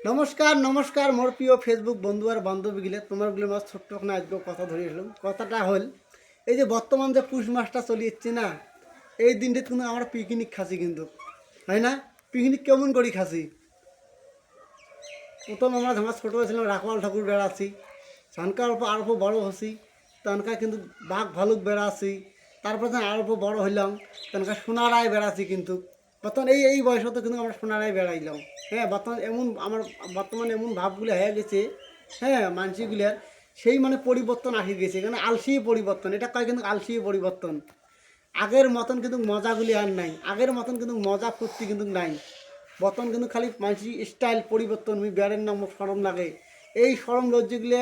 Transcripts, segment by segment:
নমস্কার নমস্কার মোর প্রিয় ফেসবুক বন্ধু আর বান্ধবীগুলো তোমারগুলো মাছ ছোট্ট ওখানে আজকে কথা ধরিয়েছিলাম। কথাটা হল এই যে বর্তমান যে পুষ মাসটা চলিয়েছে না, এই দিনটা কিন্তু আমরা পিকনিক খাসি কিন্তু, হয় না? পিকনিক কেমন করি খাসি? প্রথম আমরা যখন ছোটো হয়েছিলাম রাখওয়াল ঠাকুর বেড়াচ্ছি, তখনকার অল্প বড়ো হচ্ছি, তখনকার কিন্তু বাঘ ভালুক বেড়াচ্ছি, তারপর যখন অল্প বড়ো হইলাম তখনকার সোনারায় বেড়াচ্ছি কিন্তু। বর্তমান এই বয়সে কিন্তু আমরা সোনারায় বেড়াইলাম। হ্যাঁ, বর্তমানে এমন ভাবগুলো হয়ে গেছে, হ্যাঁ মানসিকগুলার সেই মানে পরিবর্তন আসে গেছে, এখানে আলসি পরিবর্তন, এটা কয় কিন্তু আলসি পরিবর্তন। আগের মতন কিন্তু মজাগুলি আর নাই, আগের মতন কিন্তু মজা ফুর্তি কিন্তু নাই। বর্তমান কিন্তু খালি মানসিক স্টাইল পরিবর্তন, আমি বেড়ের নাম সরম লাগে। এই সরম লজ্জাগুলি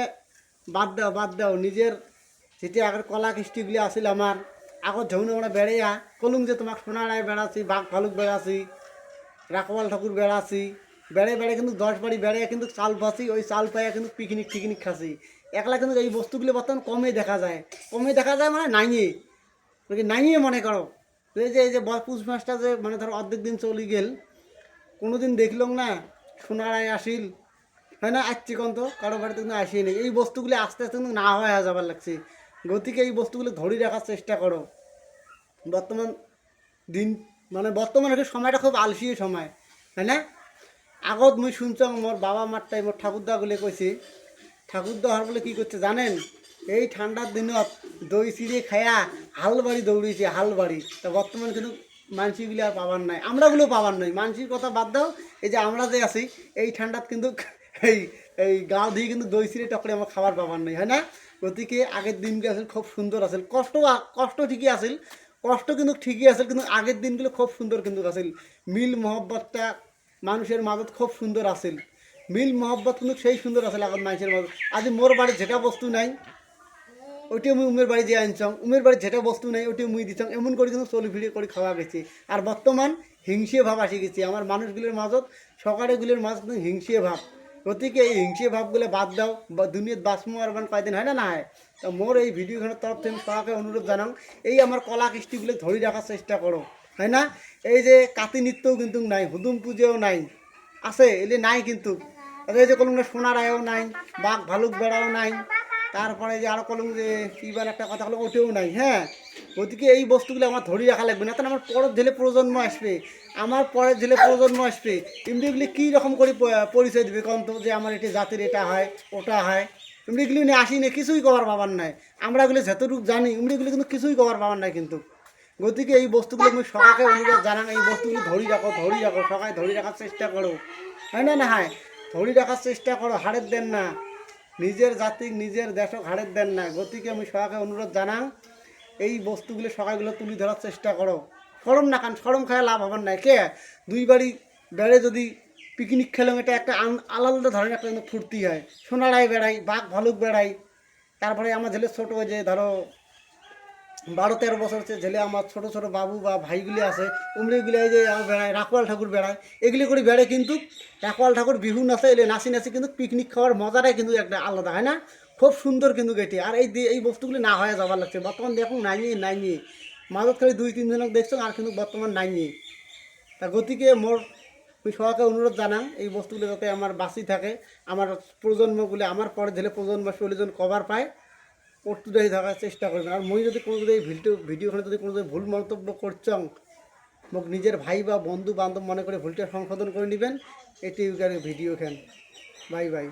বাদ দাও নিজের যেটি আগের কলা কৃষ্টিগুলি আসিল আমার আগত ঝৌনে আমরা বেড়াইয়া কলুম যে তোমাকে সোনারায় বেড়াচ্ছি, বাঘ ভালুক বেড়াচ্ছি, রাখওয়াল ঠাকুর বেড়াচ্ছি, বেড়ে কিন্তু 10 বাড়ি বেড়ে কিন্তু চাল পাচ্ছি, ওই চাল পাইয়া কিন্তু পিকনিক খাচ্ছি। একলা কিন্তু এই বস্তুগুলি বর্তমান কমে দেখা যায় মানে নাইয়ে মনে করো। এই যে পুষ মাসটা যে মানে ধরো অর্ধেক দিন চলে গেল, কোনো দিন দেখলাম না সোনারায় আসিল, হয় না? আসছি কন্ত কারো বাড়িতে কিন্তু আসিয়ে নেই। এই বস্তুগুলি আস্তে আস্তে কিন্তু না হয়ে যাবার লাগছে। গতিকে এই বস্তুগুলো ধরে রাখার চেষ্টা করো। বর্তমান দিন মানে বর্তমানে সময়টা খুব আলসি সময়, তাই না? আগত মুই শুনছাম মোর বাবা মারটাই মোর ঠাকুরদাগুলি কইছে, ঠাকুরদা হওয়ার বলে কী করছে জানেন? এই ঠান্ডার দিনত দই চিড়ে খায়া হালবাড়ি দৌড়িয়েছে, হালবাড়ি। তা বর্তমানে কিন্তু মানসিগুলি আর পাবার নাই, আমরাগুলো পাবার নাই। মানসির কথা বাদ দাও, এই যে আমরা যে আছি এই ঠান্ডাত কিন্তু এই এই গাঁ দিয়ে কিন্তু দই চিড়ে টকরে আমার খাবার পাবার নাই, হয় না? গতিকে আগের দিনগুলো আসলে খুব সুন্দর আসল, কষ্ট ঠিকই আসিল, কষ্ট কিন্তু ঠিকই আসল, কিন্তু আগের দিনগুলো খুব সুন্দর কিন্তু আসিল। মিল মহব্বতটা মানুষের মাজত খুব সুন্দর আসিল, মিল মহব্বত কিন্তু সেই সুন্দর আসলে আগত মানুষের মাজত। আজি মোর বাড়ির যেটা বস্তু নাই ওইটি মুই উমের বাড়ি যে আনছাম, উমের বাড়ির যেটা বস্তু নাই ওইটি মুই দিতাম, এমন করে কিন্তু চলি ফিরে করে খাওয়া গেছে। আর বর্তমান হিংসে ভাব আসি গেছে আমার মানুষগুলোর মাজত, সকালেগুলোর মাজত কিন্তু হিংসে ভাব। গতিকে এই হিংসে ভাবগুলো বাদ দাও, বা দুনিয়াত বাঁচমো আর মানে কয়দিন, হয় না? না হয় তা মোর এই ভিডিওখানের তরফ থেকে সবাইকে অনুরোধ জানাও, এই আমার কলা কৃষ্টিগুলো ধরে রাখার চেষ্টা করো, হয় না? এই যে কাতি নৃত্যও কিন্তু নাই, হুদুম পুজোও নাই, আছে এলে নাই কিন্তু। এই যে কোনো সোনার আয়ও নাই, বাঘ ভালুক বেড়াও নাই, তারপরে যে আরও কলম যে কীবার একটা কথা হলো ওটেও নাই। হ্যাঁ, গতিকে এই বস্তুগুলো আমার ধরে রাখা লাগবে না, তাহলে আমার পরের ঝেলে প্রজন্ম আসবে, এমনিগুলি কী রকম করে পরিচয় দেবে কন্ত যে আমার এটি জাতির এটা হয় ওটা হয়। এমনিগুলি নিয়ে আসি না, কিছুই কবার পাবার নাই। আমরাগুলি যতটুকু জানি এমনিগুলি কিন্তু কিছুই কবার পাবার নাই কিন্তু। গতিকে এই বস্তুগুলো আমি সবাইকে অনুরোধ জানান, এই বস্তুগুলো ধরে রাখো, সবাই ধরে রাখার চেষ্টা করো, হয় না? না হয় ধরে রাখার চেষ্টা করো, হারের দেন না, নিজের জাতি নিজের দেশক হারের দেন না। গতিকে আমি সবাইকে অনুরোধ জানাং, এই বস্তুগুলো সবাইগুলো তুলে ধরার চেষ্টা করো। সরম না, কারণ সরম খায় লাভ হবার নাই। কে দুই বাড়ি বেড়ে যদি পিকনিক খেলাম, এটা একটা আলাদা ধরনের একটা কিন্তু ফুর্তি হয়। সোনারায় বেড়াই, বাঘ ভালুক বেড়াই, তারপরে আমার ছেলে ছোটো ওই যে ধরো 12-13 বছর হচ্ছে ছেলে, আমার ছোটো ছোটো বাবু বা ভাইগুলি আছে, উমরিগুলি এই যে আমার বেড়ায়, রাখওয়াল ঠাকুর বেড়ায়, এগুলি করে বেড়ে কিন্তু রাখওয়াল ঠাকুর বিহু নাচে, এলে নাচি কিন্তু পিকনিক খাওয়ার মজাটাই কিন্তু একটা আলাদা, হয় না? খুব সুন্দর কিন্তু এটি। আর এই বস্তুগুলি না হয়ে যাবার লাগছে বর্তমান, দেখুন নাই মাজত খালি 2-3 জনক দেখছো, আর কিন্তু বর্তমান নাই। তা গতিকে মোর আমি সবাইকে অনুরোধ জানাং, এই বস্তুগুলো যাতে আমার বাঁচি থাকে, আমার প্রজন্মগুলো, আমার পরে ঝেলে প্রজন্ম 16 জন কভার পায়, প্রস্তুতি থাকার চেষ্টা করবেন। আর মই যদি কোনো যদি এই ভিডিওখানে যদি কোনো যদি ভুল মন্তব্য করছং, মোক নিজের ভাই বা বন্ধু বান্ধব মনে করে ভুলটা সংশোধন করে নেবেন। এটি ভিডিওখান। Bye bye.